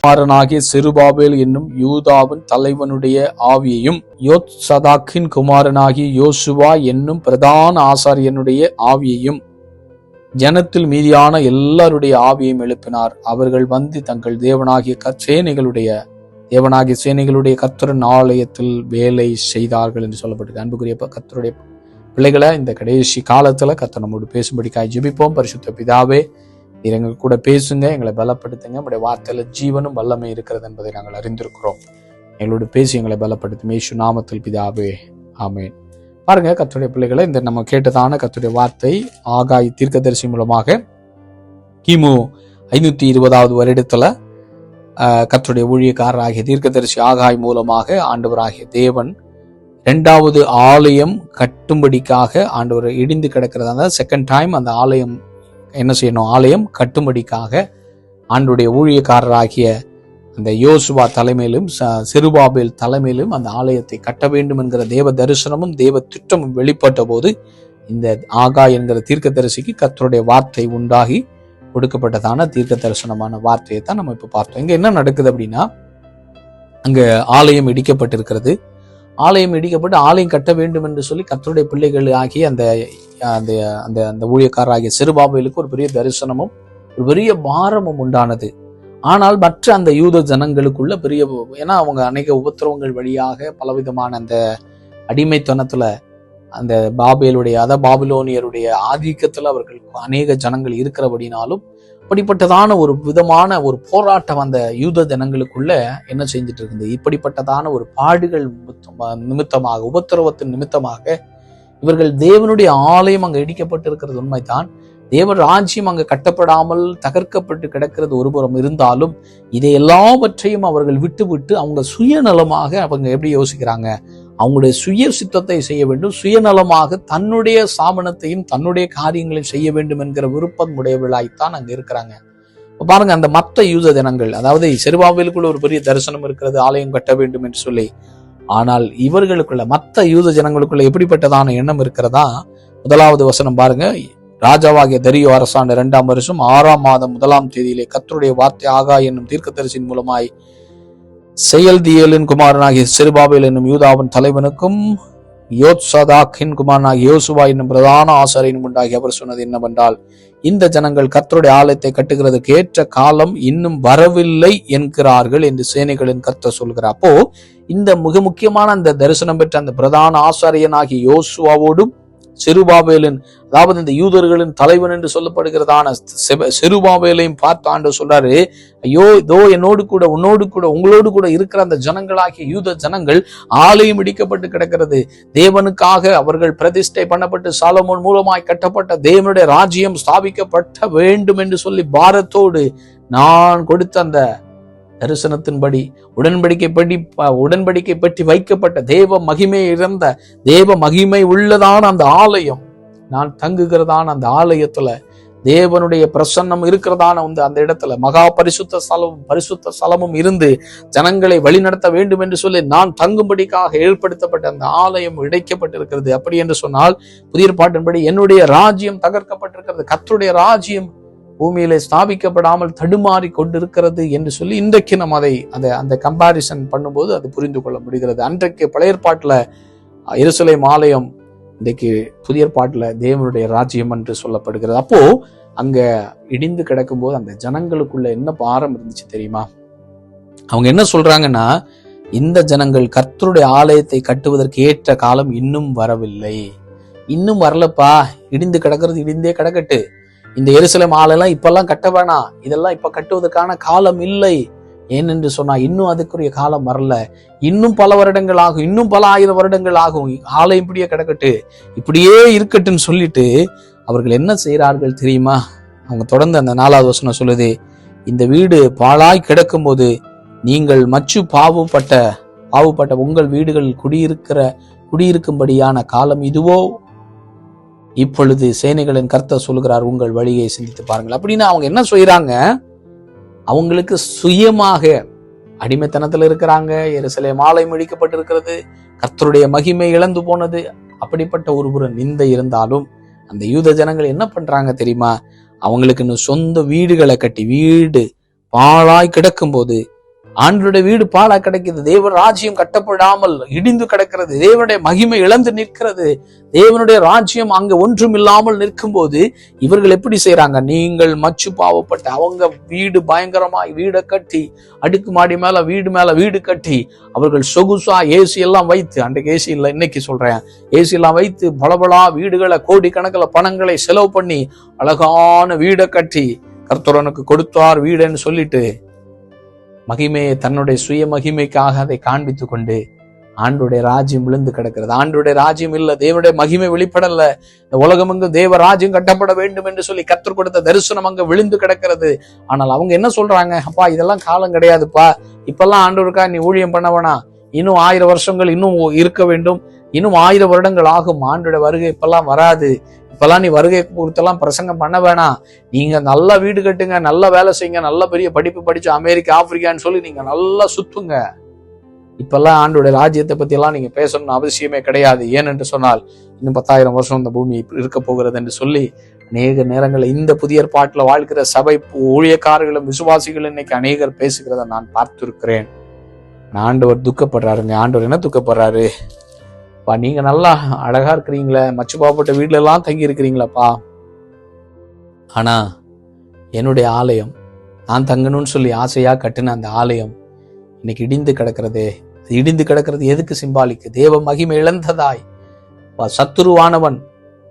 குமாரனாகிய செருபாபேல் என்னும் யூதாவின் தலைவனுடைய ஆவியையும் யோத்சதாக்கின் குமாரனாகிய யோசுவா என்னும் பிரதான ஆசாரியனுடைய ஆவியையும் ஜனத்தில் மீதியான எல்லாருடைய ஆவியையும் எழுப்பினார். அவர்கள் வந்து தங்கள் தேவனாகிய சேனைகளுடைய கர்த்தரின் ஆலயத்தில் வேலை செய்தார்கள் என்று சொல்லப்பட்டிருக்கு. அன்புக்குரிய கர்த்தருடைய பிள்ளைகளை, இந்த கடைசி காலத்துல கர்த்தர் நம்மோடு பேசும்படிக்காய் ஜெபிப்போம். பரிசுத்த பிதாவே, நீர் எங்கள் கூட பேசுங்க, எங்களை பலப்படுத்துங்க. நம்முடைய வார்த்தையில ஜீவனும் வல்லமை இருக்கிறது என்பதை நாங்கள் அறிந்திருக்கிறோம். எங்களோடு பேசி எங்களை பலப்படுத்தும் இயேசு நாமத்தில் பிதாவே, ஆமென். பாருங்க கர்த்தருடைய பிள்ளைகளை, இந்த நம்ம கேட்டதான கர்த்தருடைய வார்த்தை ஆகாய் தீர்க்கதரிசி மூலமாக கிமு 520வது வருடத்துல கர்த்தருடைய ஊழியக்காரராகிய தீர்க்கதரிசி ஆகாய் மூலமாக ஆண்டவராகிய தேவன் 2வது ஆலயம் கட்டும்படிக்காக ஆண்டவர் இடிந்து கிடக்கிறது. அந்த செகண்ட் டைம் அந்த ஆலயம் என்ன செய்யணும், ஆலயம் கட்டும்படிக்காக ஆண்டவருடைய ஊழியக்காரராகிய அந்த யோசுவா தலைமையிலும் செருபாபேல் தலைமையிலும் அந்த ஆலயத்தை கட்ட வேண்டும் என்கிற தேவ தரிசனமும் தேவ திட்டமும் வெளிப்பட்ட போது இந்த ஆகாய் என்கிற தீர்க்கதரிசிக்கு கர்த்தருடைய வார்த்தை உண்டாகி கொடுக்கப்பட்டதான தீர்க்க தரிசனமான வார்த்தையை தான் நம்ம இப்ப பார்த்தோம். இங்க என்ன நடக்குது அப்படின்னா, அங்க ஆலயம் இடிக்கப்பட்டிருக்கிறது. ஆலயம் இடிக்கப்பட்டு ஆலயம் கட்ட வேண்டும் என்று சொல்லி கர்த்தருடைய பிள்ளைகள் ஆகிய அந்த அந்த அந்த அந்த ஊழியக்காரராகிய செருபாபேலுக்கு ஒரு பெரிய தரிசனமும் ஒரு பெரிய பாரமும் உண்டானது. ஆனால் மற்ற அந்த யூத ஜனங்களுக்குள்ள பெரிய, ஏன்னா அவங்க அநேக உபத்திரவங்கள் வழியாக பலவிதமான அந்த அடிமைத்தனத்துல அந்த பாபிலோனியருடைய ஆதிக்கத்துல அவர்கள் அநேக ஜனங்கள் இருக்கிறபடினாலும் இப்படிப்பட்டதான ஒரு விதமான ஒரு போராட்டம் அந்த யூத ஜனங்களுக்குள்ள என்ன செஞ்சுட்டு இருக்குது. இப்படிப்பட்டதான ஒரு பாடுகள் நிமித்தமாக, உபத்திரவத்தின் நிமித்தமாக இவர்கள் தேவனுடைய ஆலயம் அங்க இடிக்கப்பட்டிருக்கிறது உண்மைதான். தேவ ராஜ்யம் அங்கு கட்டப்படாமல் தகர்க்கப்பட்டு கிடக்கிறது ஒருபுறம் இருந்தாலும் இதை எல்லாவற்றையும் அவர்கள் விட்டு அவங்க சுயநலமாக அவங்க எப்படி யோசிக்கிறாங்க, அவங்களுடைய சுய சித்தத்தை செய்ய வேண்டும், சுயநலமாக தன்னுடைய சாமனத்தையும் தன்னுடைய காரியங்களையும் செய்ய வேண்டும் என்கிற விருப்பம் உடையவர்களாய்த்தான் அங்க இருக்கிறாங்க. பாருங்க, அந்த மற்ற யூத ஜனங்கள், அதாவது செருபாபேலுக்குள்ள ஒரு பெரிய தரிசனம் இருக்கிறது, ஆலயம் கட்ட வேண்டும் என்று சொல்லி. ஆனால் இவர்களுக்குள்ள, மற்ற யூத ஜனங்களுக்குள்ள எப்படிப்பட்டதான எண்ணம் இருக்கிறதா? 1வது வசனம் பாருங்க. ராஜாவாகிய தரியோ அரசாண்ட 2ஆம் வருஷம் 6ஆம் மாதம் 1ஆம் தேதியிலே கர்த்தருடைய வார்த்தை ஆகாய் என்னும் தீர்க்கதரிசியின் மூலமாய் செயல்தியேலின் குமாரனாகிய செருபாபேல் என்னும் யூதாவின் தலைவனுக்கும் யோத்சதாக்கின் குமாரனாகிய யோசுவா என்னும் பிரதான ஆசாரியனும் உண்டாகி அவர் சொன்னது என்னவென்றால், இந்த ஜனங்கள் கர்த்தருடைய ஆலயத்தை கட்டுகிறதுக்கு ஏற்ற காலம் இன்னும் வரவில்லை என்கிறார்கள் என்று சேனைகளின் கர்த்தர் சொல்கிறார். அப்போ இந்த மிக முக்கியமான அந்த தரிசனம் பெற்ற அந்த பிரதான ஆசாரியனாகிய யோசுவாவோடும் செருபாபேலின், அதாவது இந்த யூதர்களின் தலைவன் என்று சொல்லப்படுகிறதான செருபாபேலையும் பார்த்து ஆண்டவர் சொல்றாரு, ஐயோ இதோ என்னோடு கூட உன்னோடு கூட உங்களோடு கூட இருக்கிற அந்த ஜனங்களாகிய யூத ஜனங்கள் ஆலயம் இடிக்கப்பட்டு கிடக்கிறது. தேவனுக்காக அவர்கள் பிரதிஷ்டை பண்ணப்பட்டு சாலமோன் மூலமாய் கட்டப்பட்ட தேவனுடைய ராஜ்யம் ஸ்தாபிக்கப்பட்ட வேண்டும் என்று சொல்லி பாரத்தோடு நான் கொடுத்த அந்த தரிசனத்தின்படி உடன்படிக்கை பற்றி வைக்கப்பட்ட தேவ மகிமை இறந்த தேவ மகிமை உள்ளதான அந்த ஆலயம், நான் தங்குகிறதான அந்த ஆலயத்துல தேவனுடைய பிரசன்னம் இருக்கிறதான அந்த இடத்துல மகா பரிசுத்த ஸ்தலமும் இருந்து ஜனங்களை வழிநடத்த வேண்டும் என்று சொல்லி நான் தங்கும்படிக்காக ஏற்படுத்தப்பட்ட அந்த ஆலயம் இடைக்கப்பட்டிருக்கிறது. அப்படி என்று சொன்னால் புதிய பாட்டின்படி என்னுடைய ராஜ்யம் தகர்க்கப்பட்டிருக்கிறது, கர்த்தருடைய ராஜ்யம் பூமியிலே ஸ்தாபிக்கப்படாமல் தடுமாறி கொண்டிருக்கிறது என்று சொல்லி இன்றைக்கு நம்ம அந்த கம்பாரிசன் பண்ணும்போது அது புரிந்து கொள்ள முடிகிறது. அன்றைக்கு பழைய ஏற்பாட்டுல எருசலேம் ஆலயம், இன்றைக்கு புதிய ஏற்பாட்டுல தேவனுடைய ராஜ்யம் என்று சொல்லப்படுகிறது. அப்போ அங்க இடிந்து கிடக்கும் போது அந்த ஜனங்களுக்குள்ள என்ன பாரம் இருந்துச்சு தெரியுமா? அவங்க என்ன சொல்றாங்கன்னா, இந்த ஜனங்கள் கர்த்தருடைய ஆலயத்தை கட்டுவதற்கு ஏற்ற காலம் இன்னும் வரவில்லை, இன்னும் வரலப்பா, இடிந்து கிடக்கிறது இடிந்தே கிடக்கட்டு, இந்த எருசலேம் ஆலயம் இப்பெல்லாம் கட்ட வேணாம், இதெல்லாம் இப்ப கட்டுவதற்கான காலம் இல்லை. ஏனென்று சொன்னா இன்னும் அதுக்குரிய காலம் வரல, இன்னும் பல வருடங்கள் ஆகும், இன்னும் பல 1000 வருடங்கள் ஆகும், ஆலயம் இப்படியே கிடக்கட்டு, இப்படியே இருக்கட்டுன்னு சொல்லிட்டு அவர்கள் என்ன செய்யறார்கள் தெரியுமா? அவங்க தொடர்ந்து அந்த 4வது வசனம் சொல்லுது, இந்த வீடு பாழாய் கிடக்கும் போது நீங்கள் மச்சு பாவுப்பட்ட உங்கள் வீடுகள் குடியிருக்கும்படியான காலம் இதுவோ? இப்பொழுது சேனைகளின் கர்த்தர் சொல்கிறார், உங்கள் வழியை சிந்தித்து பாருங்கள். அப்படின்னு அவங்க என்ன செய்யறாங்க? அவங்களுக்கு சுயமாக அடிமைத்தனத்துல இருக்கிறாங்க, எருசலேம் ஆலயம் இடிக்கப்பட்டிருக்கிறது, கர்த்தருடைய மகிமை இழந்து போனது, அப்படிப்பட்ட ஒரு நிந்தை இருந்தாலும் அந்த யூத ஜனங்கள் என்ன பண்றாங்க தெரியுமா? அவங்களுக்கு சொந்த வீடுகளை கட்டி, வீடு பாழாய் கிடக்கும் போது, ஆண்டவருடைய வீடு பாழாய் கிடக்கிறது, தேவ ராஜ்யம் கட்டப்படாமல் இடிந்து கிடக்கிறது, தேவனுடைய மகிமை இழந்து நிற்கிறது, தேவனுடைய ராஜ்யம் அங்க ஒன்றும் இல்லாமல் நிற்கும் போது இவர்கள் எப்படி செய்யறாங்க? நீங்கள் மச்சு பாவப்பட்ட அவங்க வீடு பயங்கரமாய் வீடை கட்டி, அடுக்கு மாடி மேல வீடு கட்டி, அவர்கள் சொகுசா ஏசி எல்லாம் வைத்து, அன்றைக்கு ஏசி இல்லை இன்னைக்கு சொல்றேன், ஏசி எல்லாம் வைத்து பலபலா வீடுகளை கோடிக்கணக்கில் பணங்களை செலவு பண்ணி அழகான வீடை கட்டி கர்த்தரனுக்கு கொடுத்தார் வீடுன்னு சொல்லிட்டு மகிமையை தன்னுடைய சுய மகிமைக்காக அதை காண்பித்து கொண்டு ஆண்டுடைய ராஜ்யம் விழுந்து கிடக்கிறது. ஆண்டுடைய ராஜ்யம் இல்ல, தேவனுடைய மகிமை வெளிப்படல. இந்த உலகம் அங்கு தேவ ராஜ்யம் கட்டப்பட வேண்டும் என்று சொல்லி கர்த்தர் கொடுத்த தரிசனம் அங்க விழுந்து கிடக்கிறது. ஆனால் அவங்க என்ன சொல்றாங்க? அப்பா இதெல்லாம் காலம் கிடையாதுப்பா, இப்பெல்லாம் ஆண்டவருக்கா நீ ஊழியம் பண்ண வேணாம், இன்னும் 1000 வருஷங்கள் இன்னும் இருக்க வேண்டும், இன்னும் 1000 வருடங்கள் ஆகும், ஆண்டுடைய வருகை இப்பெல்லாம் வராது, இப்பெல்லாம் நீ வருகை குறித்தெல்லாம் பிரசங்கம் பண்ண வேணாம், நீங்க நல்லா வீடு கட்டுங்க, நல்ல வேலை செய்யுங்க, நல்ல பெரிய படிப்பு படிச்சு அமெரிக்கா ஆப்பிரிக்கான்னு சொல்லி நீங்க நல்லா சுத்துங்க, இப்பெல்லாம் ஆண்டோடைய ராஜ்யத்தை பத்தி எல்லாம் நீங்க பேசணும்னு அவசியமே கிடையாது, ஏனென்று சொன்னால் இன்னும் 10,000 வருஷம் இந்த பூமி இருக்க போகிறது என்று சொல்லி அநேக நேரங்களில் இந்த புதிய ஏற்பாட்டில் வாழ்கிற சபை ஊழியக்காரர்களும் விசுவாசிகளும் இன்னைக்கு அநேகர் பேசுகிறத நான் பார்த்திருக்கிறேன். ஆண்டவர் துக்கப்படுறாருங்க. ஆண்டவர் என்ன துக்கப்படுறாரு? நீங்க நல்லா அழகா இருக்கிறீங்களே, மச்சு பாவப்பட்ட வீட்டுல எல்லாம் தங்கி இருக்கிறீங்களாப்பா, ஆனா என்னுடைய ஆலயம், நான் தங்கணும்னு சொல்லி ஆசையா கட்டின அந்த ஆலயம் இன்னைக்கு இடிந்து கிடக்கிறது. இடிந்து கிடக்கிறது எதுக்கு? சிம்பாலிக்கு தேவ மகிமை இழந்ததாய் சத்துருவானவன்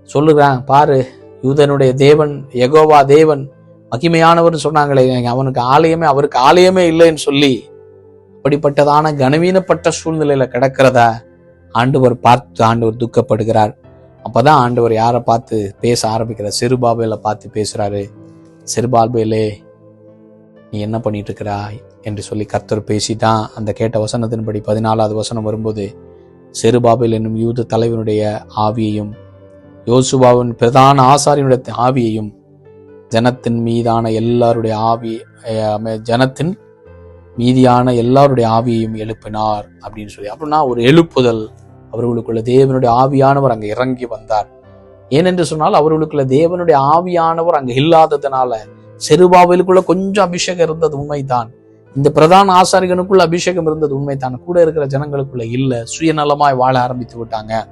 சொல்லுறான், பாரு யூதனுடைய தேவன் யெகோவா தேவன் மகிமையானவர் சொன்னாங்களே, அவருக்கு ஆலயமே இல்லைன்னு சொல்லி அப்படிப்பட்டதான கனவீனப்பட்ட சூழ்நிலையில கிடக்கிறத ஆண்டவர் பார்த்து ஆண்டவர் துக்கப்படுகிறார். அப்பதான் ஆண்டவர் யாரை பார்த்து பேச ஆரம்பிக்கிறார்? செருபாபேலை பார்த்து பேசுறாரு. செருபாபேலே நீ என்ன பண்ணிட்டு இருக்கிறாய் என்று சொல்லி கர்த்தர் பேசிதான் அந்த கேட்ட வசனத்தின்படி 14வது வசனம் வரும்போது, செருபாபேல் என்னும் யூத தலைவனுடைய ஆவியையும் யோசுவாவின் பிரதான ஆசாரியனுடைய ஆவியையும் ஜனத்தின் மீதியான எல்லாருடைய ஆவியையும் எழுப்பினார் அப்படின்னு சொல்லி. அப்படின்னா ஒரு எழுப்புதல், அவர்களுக்குள்ள தேவனுடைய ஆவியானவர் அங்க இறங்கி வந்தார். ஏனென்று சொன்னால் அவர்களுக்குள்ள தேவனுடைய ஆவியானவர் அங்க இல்லாததுனால செருபாபேலுக்குள்ள கொஞ்சம் அபிஷேகம் இருந்தது உண்மைதான், இந்த பிரதான ஆசாரியனுக்குள்ள அபிஷேகம் இருந்தது உண்மைதான், கூட இருக்கிற ஜனங்களுக்குள்ள இல்ல, சுயநலமாய் வாழ ஆரம்பித்து விட்டாங்க.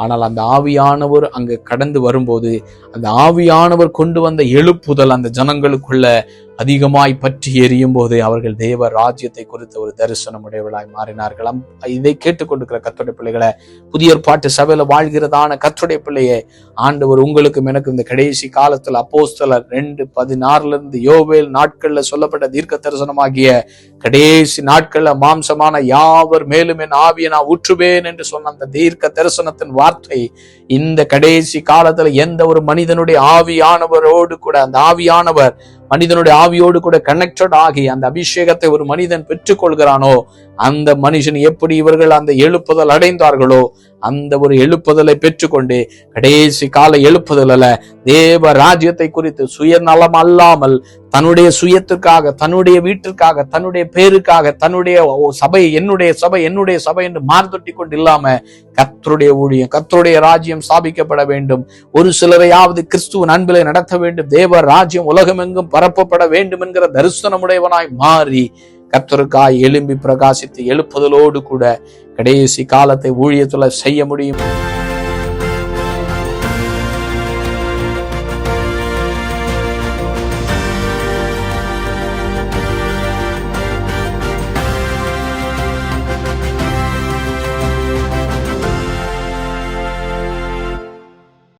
ஆனால் அந்த ஆவியானவர் அங்க கடந்து வரும்போது அந்த ஆவியானவர் கொண்டு வந்த எழுப்புதல் அந்த ஜனங்களுக்குள்ள அதிகமாய் பற்றி எரியும் போது அவர்கள் தேவ ராஜ்யத்தை குறித்த ஒரு தரிசனம் உடையவர்களாய் மாறினார்கள். இதை கேட்டுக்கொண்டிருக்கிற கர்த்தருடைய பிள்ளைகளை, புதிய ஏற்பாட்டு சபையில வாழ்கிறதான கர்த்தருடைய பிள்ளையே, ஆண்டவர் உங்களுக்கும் எனக்கு இந்த கடைசி காலத்துல அப்போஸ்தலர் 2:16 யோவேல் நாட்கள்ல சொல்லப்பட்ட தீர்க்க தரிசனமாகிய கடைசி நாட்கள்ல மாம்சமான யாவர் மேலும் என் ஆவியை நான் ஊற்றுவேன் என்று சொன்ன அந்த தீர்க்க தரிசனத்தின் வார்த்தை இந்த கடைசி காலத்துல எந்த ஒரு மனிதனுடைய ஆவியானவரோடு கூட, அந்த ஆவியானவர் மனிதனுடைய ஆவியோடு கூட கனெக்டட் ஆகி அந்த அபிஷேகத்தை ஒரு மனிதன் பெற்றுக் கொள்கிறானோ, அந்த மனுஷன் எப்படி இவர்கள் அந்த எழுப்புதல் அடைந்தார்களோ அந்த ஒரு எழுப்புதலை பெற்றுக்கொண்டு கடைசி கால எழுப்புதல தேவ ராஜ்யத்தை குறித்து சுயநலம் அல்லாமல் தன்னுடைய சுயத்திற்காக, தன்னுடைய வீட்டிற்காக, தன்னுடைய பேருக்காக, தன்னுடைய சபை என்னுடைய சபை என்று மார்தொட்டி கொண்டு இல்லாம கர்த்தருடைய ஊழியம், கர்த்தருடைய ராஜ்யம் ஸ்தாபிக்கப்பட வேண்டும், ஒரு சிலரையாவது கிறிஸ்துவின் அன்பிலே நடத்த வேண்டும், தேவ ராஜ்யம் உலகமெங்கும் பரப்பப்பட வேண்டும் என்கிற தரிசனமுடையவனாய் மாறி கர்த்தருக்காய் எழும்பி பிரகாசித்து எழுப்புதலோடு கூட கடைசி காலத்தை ஊழியத்துல செய்ய முடியும்.